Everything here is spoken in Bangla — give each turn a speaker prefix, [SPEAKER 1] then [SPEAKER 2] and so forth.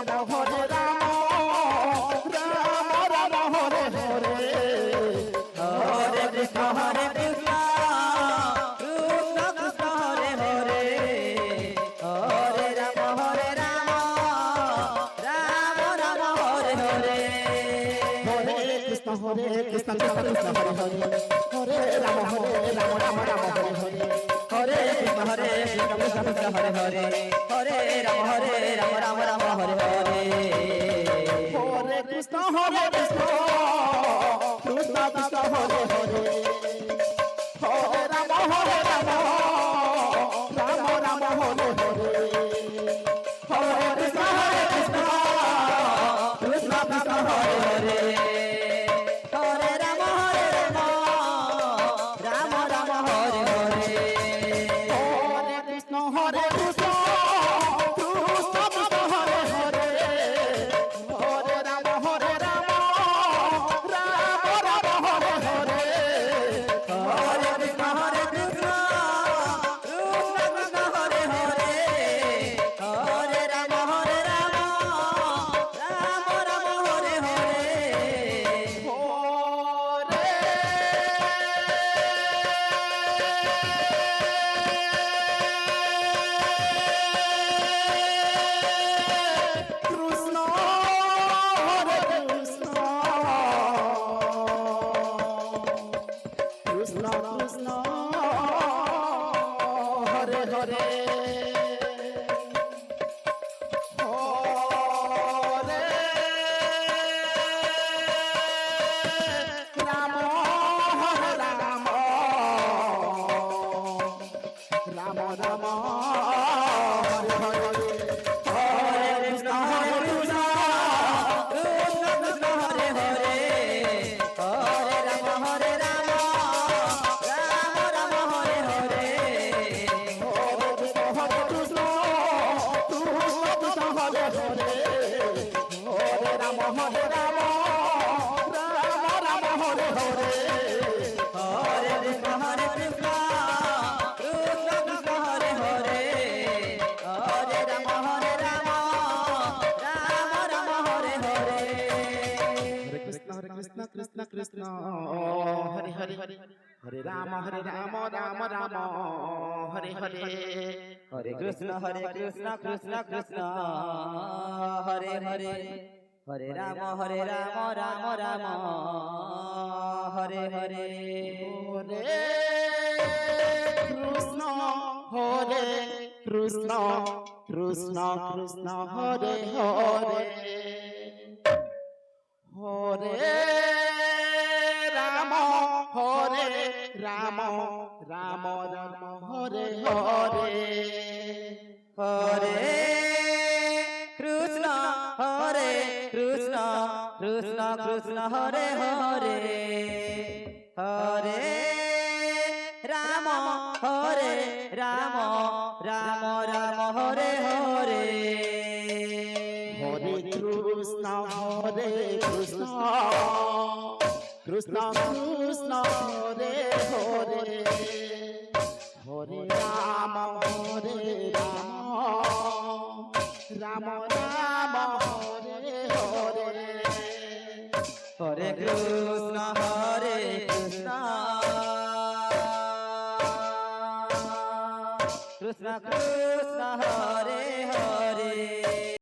[SPEAKER 1] রাম হরে রাম রাম রাম হরে হরে
[SPEAKER 2] হরে কৃষ্ণ হরে কৃষ্ণ কৃষ্ণ কৃষ্ণ হরে হরে হরে রাম রাম রাম হরে হরে
[SPEAKER 1] হরে কৃষ্ণ কৃষ্ণ কৃষ্ণ হরে হরে হরে রাম রাম রাম হরে হরে
[SPEAKER 2] হরে কৃষ্ণ কৃষ্ণ কৃষ্ণ হরে হরে হরে রাম রাম রাম হরে হরে
[SPEAKER 1] হরে কৃষ্ণ কৃষ্ণ কৃষ্ণ কৃষ্ণ হরে হরে হরে রাম রাম রাম হরে হরে হরে কৃষ্ণ
[SPEAKER 2] কৃষ্ণ কৃষ্ণ কৃষ্ণ হরে হরে হরে রাম রাম রাম হরে হরে
[SPEAKER 1] হরে কৃষ্ণ কৃষ্ণ কৃষ্ণ কৃষ্ণ হরে হরে হরে রাম রাম রাম হরে হরে
[SPEAKER 2] হরে কৃষ্ণ কৃষ্ণ কৃষ্ণ কৃষ্ণ হরে হরে হরে রাম রাম রাম হরে হরে
[SPEAKER 1] কৃষ্ণ কৃষ্ণ কৃষ্ণ হরে হরে হরে রাম হরে রাম রাম রাম হরে হরে
[SPEAKER 2] হরে কৃষ্ণ কৃষ্ণ কৃষ্ণ হরে হরে হরে রাম রাম রাম হরে হরে
[SPEAKER 1] হরে কৃষ্ণ কৃষ্ণ হরে হরে হরে রাম রাম রাম হরে হরে
[SPEAKER 2] হরে কৃষ্ণ কৃষ্ণ কৃষ্ণ কৃষ্ণ হরে হরে হরে রাম রাম রাম হরে হরে
[SPEAKER 1] কৃষ্ণ কৃষ্ণ কৃষ্ণ হরে হরে হরে রাম রাম রাম হরে হরে
[SPEAKER 2] হরে কৃষ্ণ কৃষ্ণ কৃষ্ণ হরে হরে হরে রাম রাম রাম হরে হরে
[SPEAKER 1] হরে কৃষ্ণ কৃষ্ণ কৃষ্ণ কৃষ্ণ হরে হরে হরে রাম রাম রাম রাম হরে হরে
[SPEAKER 2] হরে কৃষ্ণ কৃষ্ণ কৃষ্ণ হরে হরে হরে রাম রাম রাম হরে হরে
[SPEAKER 1] হরে কৃষ্ণ কৃষ্ণ কৃষ্ণ কৃষ্ণ হরে হরে হরে রাম রাম রাম হরে হরে
[SPEAKER 2] হরে কৃষ্ণ কৃষ্ণ কৃষ্ণ কৃষ্ণ হরে হরে